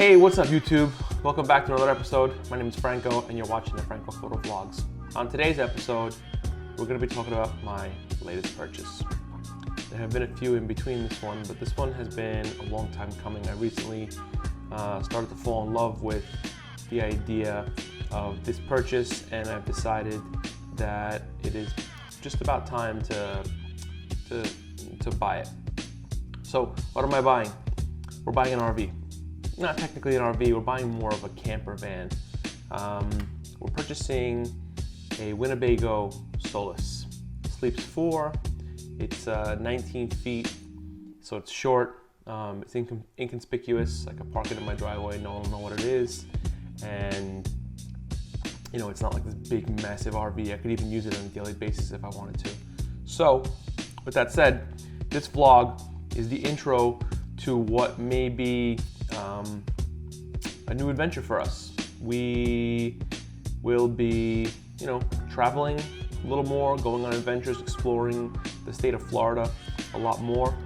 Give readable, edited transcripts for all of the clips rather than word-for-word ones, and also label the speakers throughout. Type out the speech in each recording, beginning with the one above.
Speaker 1: Hey, what's up YouTube? Welcome back to another episode. My name is Franco and you're watching the Franco Photo Vlogs. On today's episode, we're going to be talking about my latest purchase. There have been a few in between this one, but this one has been a long time coming. I recently started to fall in love with the idea of this purchase, and I've decided that it is just about time to buy it. So what am I buying? We're buying an RV. Not technically an RV, we're buying more of a camper van. We're purchasing a Winnebago Solis. Sleeps 4, it's 19 feet, so it's short, it's inconspicuous. I can park it in my driveway, no one will know what it is, and you know, it's not like this big massive RV. I could even use it on a daily basis if I wanted to. So with that said, this vlog is the intro to what may be a new adventure for us. We will be, you know, traveling a little more, going on adventures, exploring the state of Florida a lot more.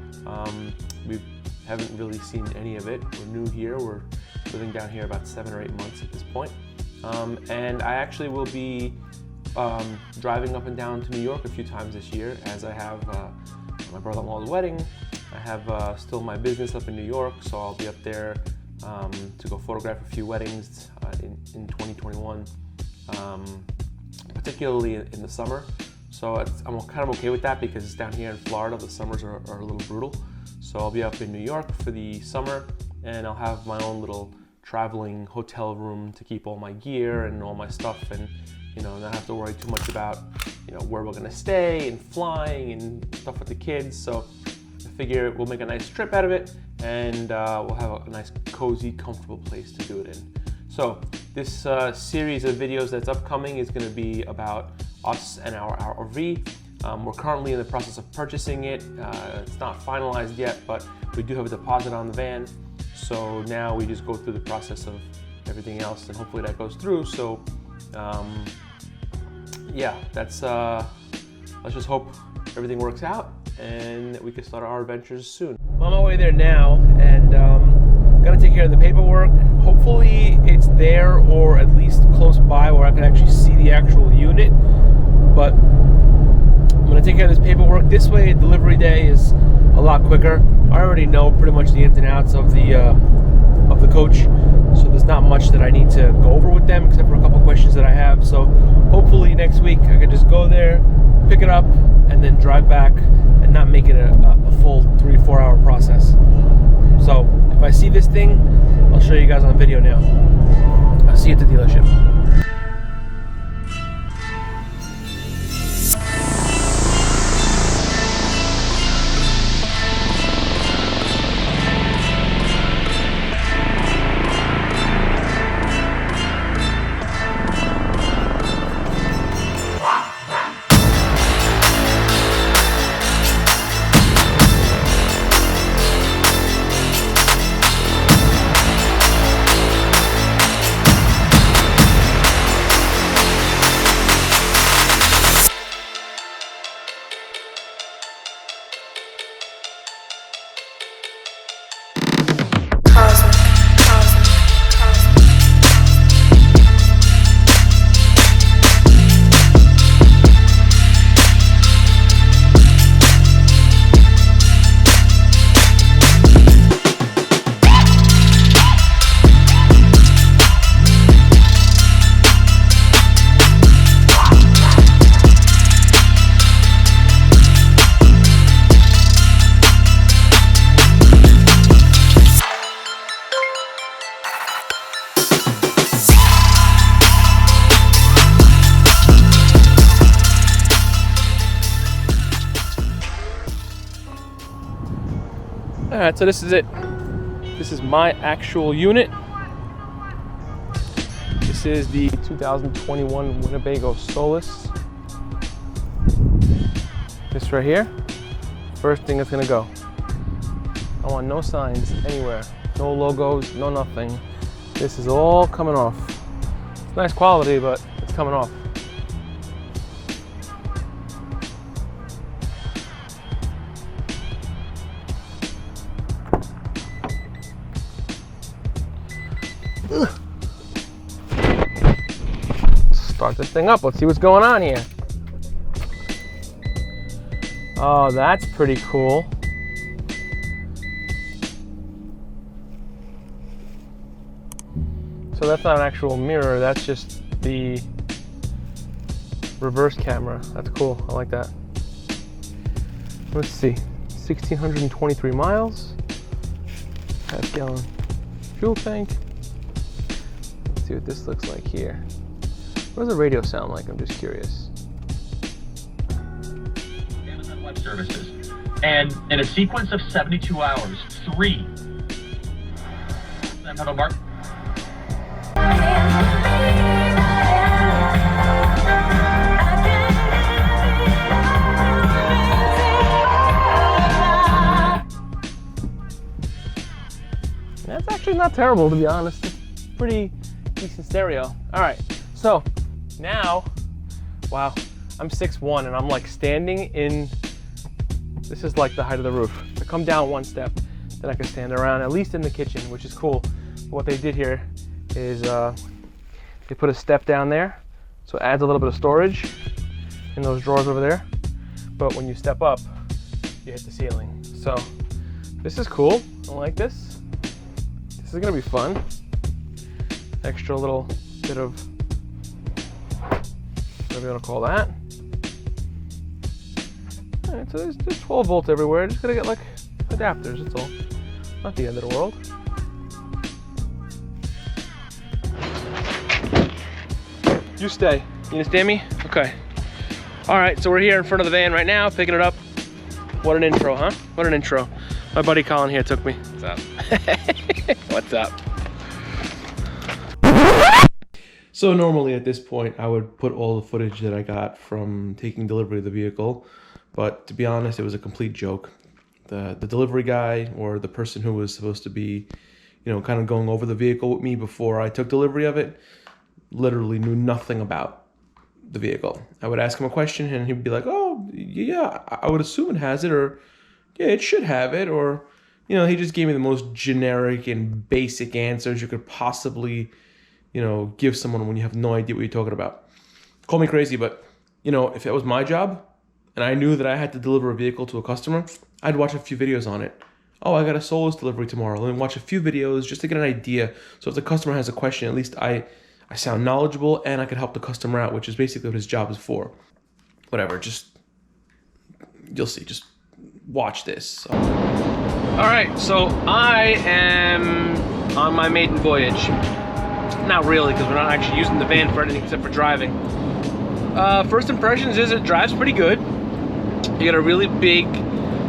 Speaker 1: We haven't really seen any of it. We're new here. We're living down here about 7 or 8 months at this point. And I actually will be driving up and down to New York a few times this year, as I have my brother-in-law's wedding. I have still my business up in New York, so I'll be up there to go photograph a few weddings in 2021, particularly in the summer. So I'm kind of okay with that because down here in Florida, the summers are a little brutal. So I'll be up in New York for the summer, and I'll have my own little traveling hotel room to keep all my gear and all my stuff, and you know, not have to worry too much about, you know, where we're gonna stay and flying and stuff with the kids. So I figure we'll make a nice trip out of it, and we'll have a nice, cozy, comfortable place to do it in. So this series of videos that's upcoming is going to be about us and our RV. We're currently in the process of purchasing it. It's not finalized yet, but we do have a deposit on the van. So now we just go through the process of everything else, and hopefully that goes through. So yeah, that's let's just hope everything works out and that we can start our adventures soon. I'm on my way there now, and gotta take care of the paperwork. Hopefully it's there, or at least close by where I can actually see the actual unit. But I'm gonna take care of this paperwork. This way, delivery day is a lot quicker. I already know pretty much the ins and outs of the coach, so there's not much that I need to go over with them except for a couple questions that I have. So hopefully next week I can just go there, pick it up, and then drive back, and not make it a full 3-4 hour process. So if I see this thing, I'll show you guys on video now. I'll see you at the dealership. Alright, so this is it. This is my actual unit. This is the 2021 Winnebago Solis. This right here, first thing that's gonna go. I want no signs anywhere, no logos, no nothing. This is all coming off. It's nice quality, but it's coming off. start this thing up. Let's see what's going on here. Oh, that's pretty cool. So that's not an actual mirror, that's just the reverse camera. That's cool, I like that. Let's see, 1,623 miles, half-gallon fuel tank. Let's see what this looks like here. What does the radio sound like? I'm just curious.
Speaker 2: Amazon Web Services. And in a sequence of 72 hours, 3 have a mark.
Speaker 1: That's actually not terrible, to be honest. It's pretty decent stereo. All right, so now, wow, I'm 6'1", and I'm like standing in, this is like the height of the roof. To come down one step, then I can stand around, at least in the kitchen, which is cool. But what they did here is they put a step down there, so it adds a little bit of storage in those drawers over there. But when you step up, you hit the ceiling. So this is cool, I like this. This is gonna be fun. Extra little bit of, whatever you wanna call that. All right, so there's 12 volts everywhere. Just gotta get like adapters, that's all. Not the end of the world. You stay. You understand me? Okay. All right, so we're here in front of the van right now, picking it up. What an intro, huh? What an intro. My buddy Colin here took me. What's up? What's up? So normally at this point, I would put all the footage that I got from taking delivery of the vehicle, but to be honest, it was a complete joke. The delivery guy, or the person who was supposed to be, you know, kind of going over the vehicle with me before I took delivery of it, literally knew nothing about the vehicle. I would ask him a question and he'd be like, oh, yeah, I would assume it has it, or yeah, it should have it, or, you know, he just gave me the most generic and basic answers you could possibly, you know, give someone when you have no idea what you're talking about. Call me crazy, but, you know, if it was my job and I knew that I had to deliver a vehicle to a customer, I'd watch a few videos on it. Oh, I got a Solis delivery tomorrow. Let me watch a few videos just to get an idea. So if the customer has a question, at least I sound knowledgeable and I can help the customer out, which is basically what his job is for. Whatever, just, you'll see, just watch this. So. All right, so I am on my maiden voyage. Not really, because we're not actually using the van for anything except for driving. First impressions is it drives pretty good. You get a really big,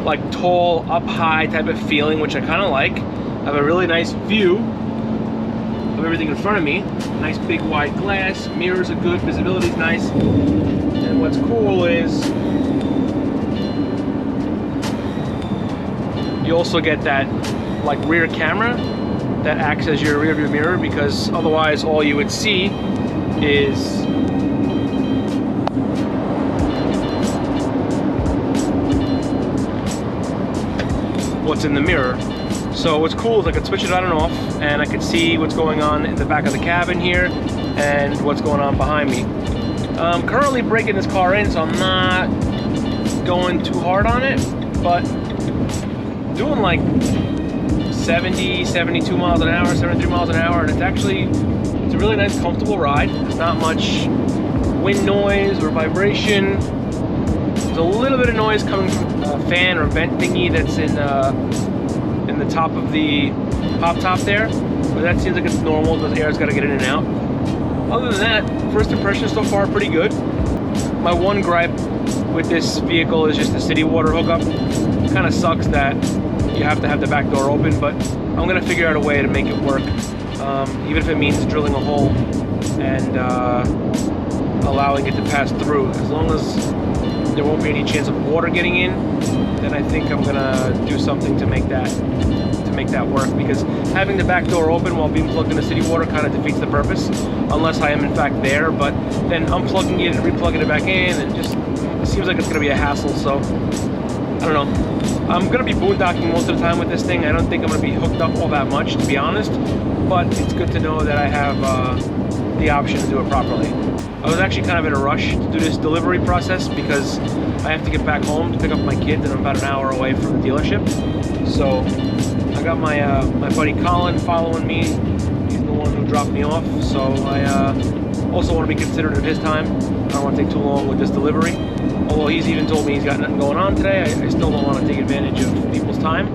Speaker 1: like tall, up high type of feeling, which I kind of like. I have a really nice view of everything in front of me. Nice big wide glass, mirrors are good, visibility's nice. And what's cool is you also get that like rear camera that acts as your rear view mirror, because otherwise all you would see is what's in the mirror. So what's cool is I could switch it on and off, and I could see what's going on in the back of the cabin here and what's going on behind me. I'm currently breaking this car in, so I'm not going too hard on it, but doing like 70, 72 miles an hour, 73 miles an hour, and it's a really nice, comfortable ride. There's not much wind noise or vibration. There's a little bit of noise coming from a fan or vent thingy that's in the top of the pop top there, but that seems like it's normal because air's got to get in and out. Other than that, first impressions so far pretty good. My one gripe with this vehicle is just the city water hookup. It kind of sucks that you have to have the back door open, but I'm gonna figure out a way to make it work, even if it means drilling a hole and allowing it to pass through. As long as there won't be any chance of water getting in, then I think I'm gonna do something to make that work, because having the back door open while being plugged into city water kind of defeats the purpose, unless I am in fact there. But then unplugging it and replugging it back in, and just, it seems like it's gonna be a hassle. So I don't know. I'm gonna be boondocking most of the time with this thing. I don't think I'm gonna be hooked up all that much, to be honest, but it's good to know that I have the option to do it properly. I was actually kind of in a rush to do this delivery process because I have to get back home to pick up my kids, and I'm about an hour away from the dealership. So I got my my buddy Colin following me. He's the one who dropped me off, so I also want to be considerate of his time. I don't want to take too long with this delivery. Although he's even told me he's got nothing going on today, I still don't want to take advantage of people's time.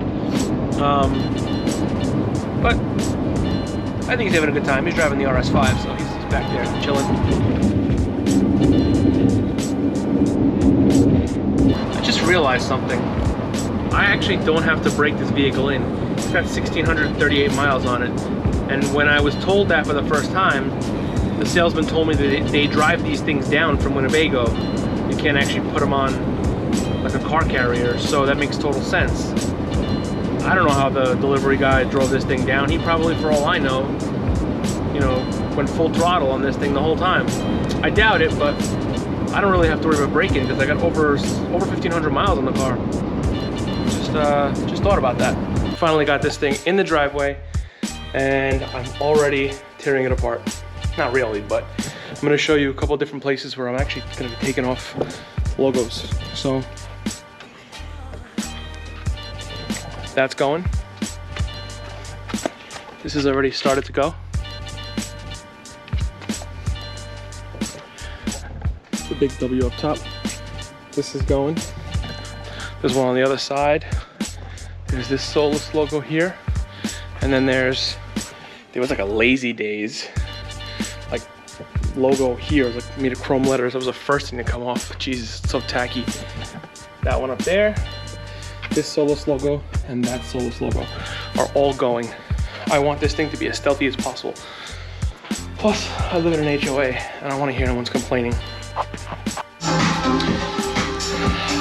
Speaker 1: But I think he's having a good time. He's driving the RS5, so he's back there chilling. I just realized something. I actually don't have to break this vehicle in. It's got 1,638 miles on it. And when I was told that for the first time, the salesman told me that they drive these things down from Winnebago. You can't actually put them on like a car carrier, so that makes total sense. I don't know how the delivery guy drove this thing down. He probably, for all I know, you know, went full throttle on this thing the whole time. I doubt it, but I don't really have to worry about braking because I got over 1,500 miles on the car. Just thought about that. Finally got this thing in the driveway, and I'm already tearing it apart. Not really, but I'm going to show you a couple of different places where I'm actually going to be taking off logos. So that's going. This has already started to go. The big W up top. This is going. There's one on the other side. There's this Solis logo here. And then there was like a Lazy Days like logo here. It was like made of chrome letters. That was the first thing to come off. Jesus, it's so tacky. That one up there, this Solis logo, and that Solis logo are all going. I want this thing to be as stealthy as possible. Plus, I live in an HOA, and I don't want to hear anyone's complaining.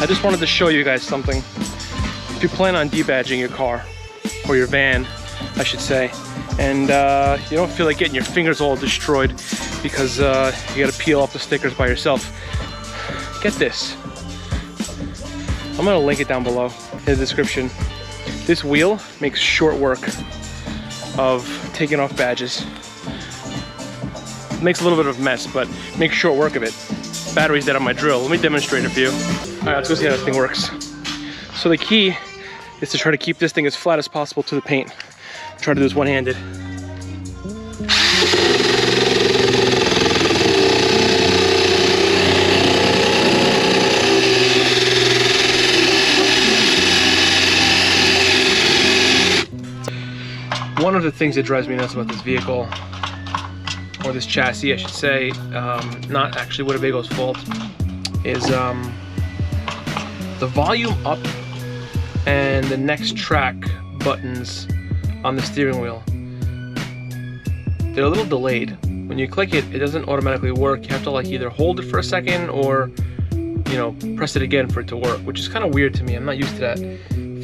Speaker 1: I just wanted to show you guys something. If you plan on debadging your car, or your van, I should say, and you don't feel like getting your fingers all destroyed because you gotta peel off the stickers by yourself, get this. I'm gonna link it down below in the description. This wheel makes short work of taking off badges. It makes a little bit of a mess, but makes short work of it. Battery's dead on my drill. Let me demonstrate it for you. All right, let's go see how this thing works. So the key is to try to keep this thing as flat as possible to the paint. Try to do this one-handed. One of the things that drives me nuts about this vehicle, or this chassis I should say, not actually Winnebago's fault, is the volume up and the next track buttons on the steering wheel. They're a little delayed. When you click it, it doesn't automatically work. You have to like either hold it for a second or, you know, press it again for it to work, which is kind of weird to me. I'm not used to that.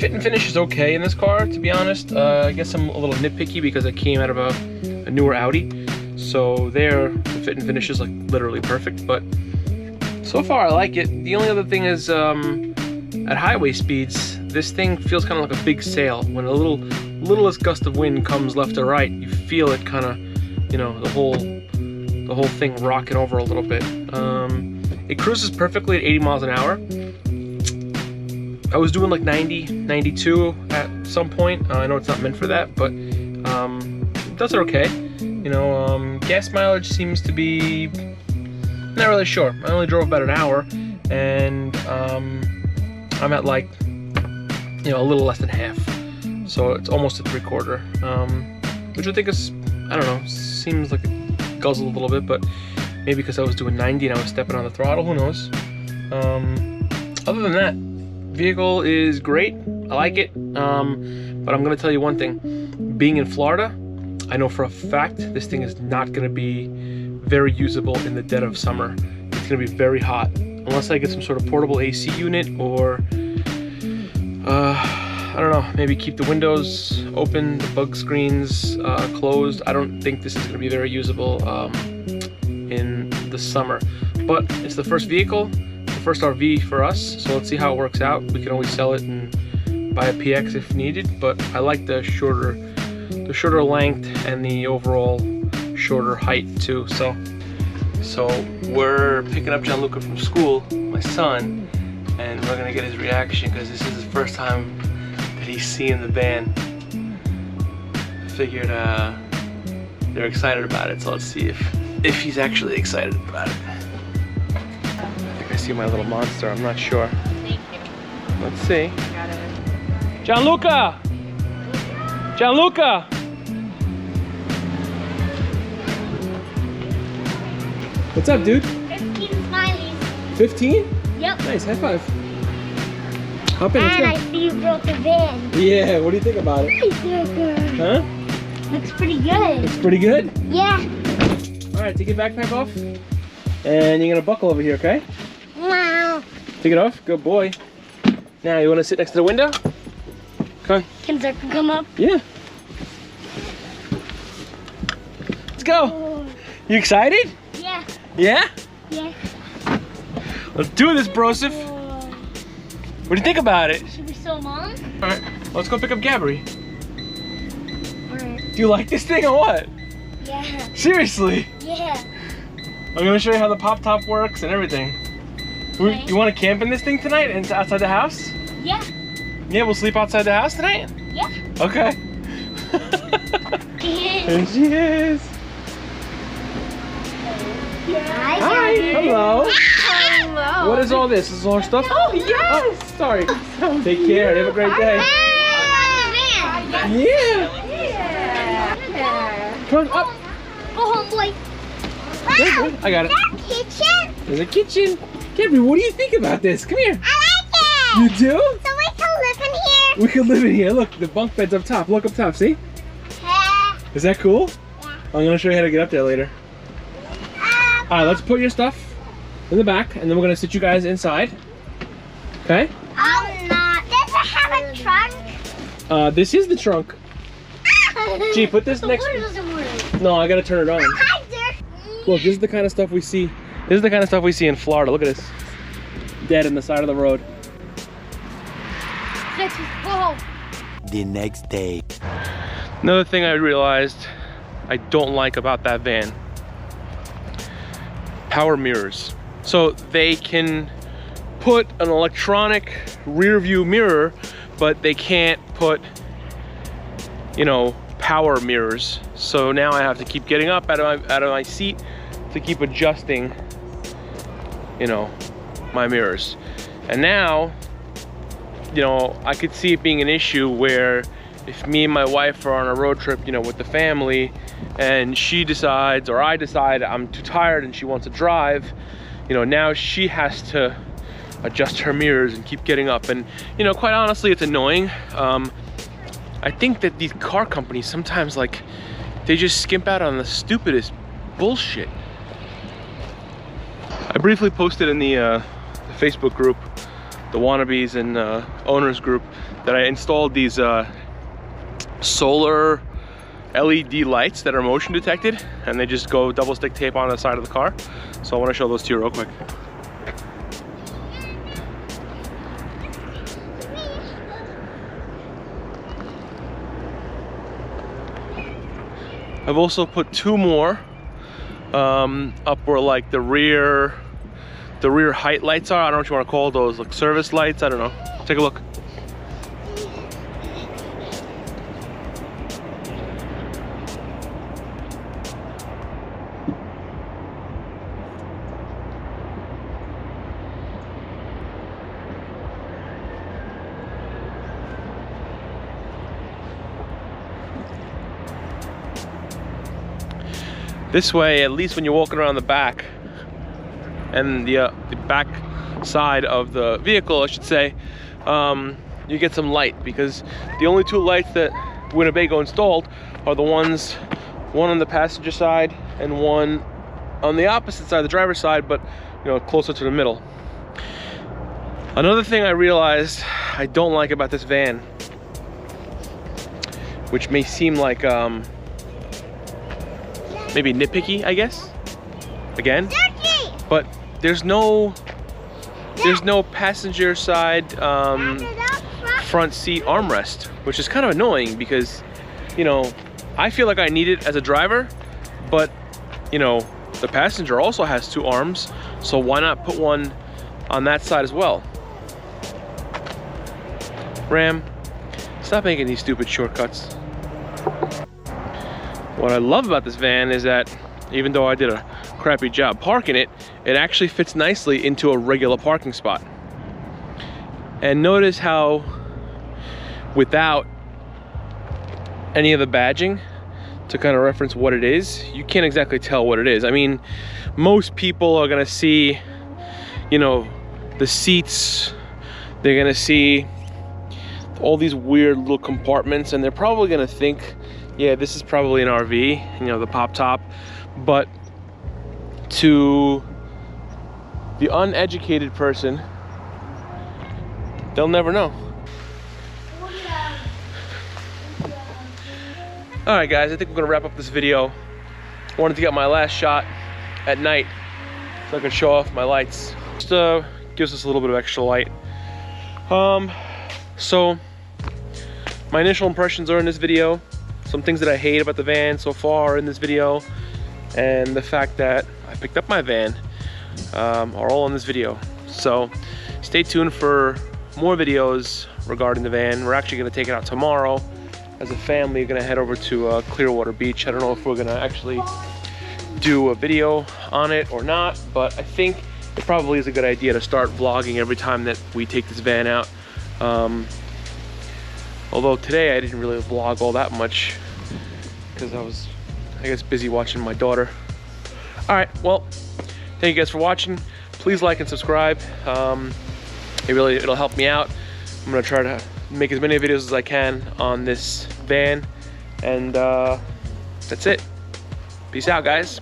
Speaker 1: Fit and finish is okay in this car, to be honest. I guess I'm a little nitpicky because it came out of a newer Audi. So there, the fit and finish is like literally perfect, but so far I like it. The only other thing is at highway speeds, this thing feels kind of like a big sail. When a littlest gust of wind comes left or right, you feel it kind of, you know, the whole thing rocking over a little bit. It cruises perfectly at 80 miles an hour. I was doing like 90, 92 at some point. I know it's not meant for that, but it does it okay. You know, gas mileage seems to be not really sure. I only drove about an hour, and I'm at like, you know, a little less than half. So it's almost a 3/4, which I think is, I don't know, seems like it guzzled a little bit, but maybe because I was doing 90 and I was stepping on the throttle, who knows. Other than that, vehicle is great. I like it, but I'm gonna tell you one thing. Being in Florida, I know for a fact this thing is not gonna be very usable in the dead of summer. It's gonna be very hot. Unless I get some sort of portable AC unit, or I don't know, maybe keep the windows open, the bug screens closed. I don't think this is gonna be very usable in the summer. But it's the first vehicle, the first RV for us, so let's see how it works out. We can always sell it and buy a PX if needed, but I like the shorter length and the overall shorter height too. So we're picking up Gianluca from school, my son, and we're gonna get his reaction because this is his first time that he's seeing the van. Figured they're excited about it, so let's see if he's actually excited about it. I think I see my little monster, I'm not sure.
Speaker 3: Thank you.
Speaker 1: Let's see.
Speaker 3: Got it.
Speaker 1: Gianluca! Gianluca! What's up, dude?
Speaker 4: 15 smileys.
Speaker 1: 15?
Speaker 4: Yep.
Speaker 1: Nice, high five. Hop in,
Speaker 4: And I
Speaker 1: let's go.
Speaker 4: see you broke the van.
Speaker 1: Yeah, what do you think about it?
Speaker 4: I feel good.
Speaker 1: Huh?
Speaker 4: Looks pretty good.
Speaker 1: It's pretty good?
Speaker 4: Yeah.
Speaker 1: Alright, take your backpack off. And you're gonna buckle over here, okay?
Speaker 4: Wow.
Speaker 1: Take it off, good boy. Now, you wanna sit next to the window? Come on.
Speaker 4: Can Zerka come up?
Speaker 1: Yeah. Let's go.
Speaker 4: Oh.
Speaker 1: You excited?
Speaker 4: Yeah.
Speaker 1: Yeah?
Speaker 4: Yeah.
Speaker 1: Let's do this, brosif.
Speaker 4: Oh.
Speaker 1: What do you think about it?
Speaker 4: Should we sew Mom?
Speaker 1: Alright, let's go pick up Gabby.
Speaker 4: Alright.
Speaker 1: Do you like this thing or what?
Speaker 4: Yeah.
Speaker 1: Seriously?
Speaker 4: Yeah.
Speaker 1: I'm gonna show you how the pop top works and everything.
Speaker 4: Okay.
Speaker 1: You wanna camp in this thing tonight and outside the house?
Speaker 4: Yeah.
Speaker 1: Yeah, we'll sleep outside the house tonight?
Speaker 4: Yeah.
Speaker 1: Okay. There she is.
Speaker 4: Hi.
Speaker 1: Hi, hello.
Speaker 3: Hello.
Speaker 1: What is all this? Is this all our stuff?
Speaker 3: Oh, yes.
Speaker 1: Oh, sorry. Take care. Have a great day. Yeah.
Speaker 3: Yeah.
Speaker 1: Come on up.
Speaker 4: Go home, boy.
Speaker 1: Good, good. I got it.
Speaker 4: That kitchen?
Speaker 1: There's a kitchen. Gabby, what do you think about this? Come here.
Speaker 4: I like it.
Speaker 1: You do?
Speaker 4: So we can live in here?
Speaker 1: We can live in here. Look, the bunk bed's up top. Look up top, see?
Speaker 4: Yeah.
Speaker 1: Is that cool?
Speaker 4: Yeah.
Speaker 1: I'm gonna show you how to get up there later. Alright, let's put your stuff in the back and then we're gonna sit you guys inside. Okay?
Speaker 4: I'm not. Does it have a trunk?
Speaker 1: This is the trunk. Gee, put this
Speaker 4: The
Speaker 1: next.
Speaker 4: water doesn't work.
Speaker 1: No, I gotta turn it on.
Speaker 4: Hi, Dirk.
Speaker 1: Look, this is the kind of stuff we see. This is the kind of stuff we see in Florida. Look at this. Dead in the side of the road.
Speaker 4: Let's just go home.
Speaker 5: The next day.
Speaker 1: Another thing I realized I don't like about that van. Power mirrors. So they can put an electronic rear view mirror, but they can't put, you know, power mirrors. So now I have to keep getting up out of my seat to keep adjusting, you know, my mirrors. And now, you know, I could see it being an issue where if me and my wife are on a road trip, you know, with the family, and she decides, or I decide I'm too tired and she wants to drive, you know, now she has to adjust her mirrors and keep getting up. And, you know, quite honestly, it's annoying. I think that these car companies sometimes, like, they just skimp out on the stupidest bullshit. I briefly posted in the Facebook group, the wannabes and owners group, that I installed these solar LED lights that are motion detected, and they just go double stick tape on the side of the car. So I want to show those to you real quick. I've also put two more up where, like, the rear height lights are. I don't know what you want to call those, like service lights. I don't know. Take a look. This way, at least when you're walking around the back and the back side of the vehicle, I should say, you get some light, because the only two lights that Winnebago installed are the ones, one on the passenger side and one on the opposite side, the driver's side, but, you know, closer to the middle. Another thing I realized I don't like about this van, which may seem like maybe nitpicky, I guess, again, but there's no there's no passenger side front seat armrest, which is kind of annoying because, you know, I feel like I need it as a driver, but, you know, the passenger also has 2 arms, so why not put one on that side as well? Ram, stop making these stupid shortcuts. What I love about this van is that even though I did a crappy job parking it, it actually fits nicely into a regular parking spot. And notice how without any of the badging to kind of reference what it is, you can't exactly tell what it is. I mean, most people are gonna see, you know, the seats, they're gonna see all these weird little compartments, and they're probably gonna think, yeah, this is probably an RV, you know, the pop top. But to the uneducated person, they'll never know. All right, guys, I think we're gonna wrap up this video. I wanted to get my last shot at night so I can show off my lights. Just gives us a little bit of extra light. So my initial impressions are in this video. Some things that I hate about the van so far in this video, and the fact that I picked up my van are all in this video. So stay tuned for more videos regarding the van. We're actually gonna take it out tomorrow. As a family, we're gonna head over to Clearwater Beach. I don't know if we're gonna actually do a video on it or not, but I think it probably is a good idea to start vlogging every time that we take this van out. Although today I didn't really vlog all that much because I was, I guess, busy watching my daughter. All right, well, thank you guys for watching. Please like and subscribe. It'll help me out. I'm gonna try to make as many videos as I can on this van, and that's it. Peace out, guys.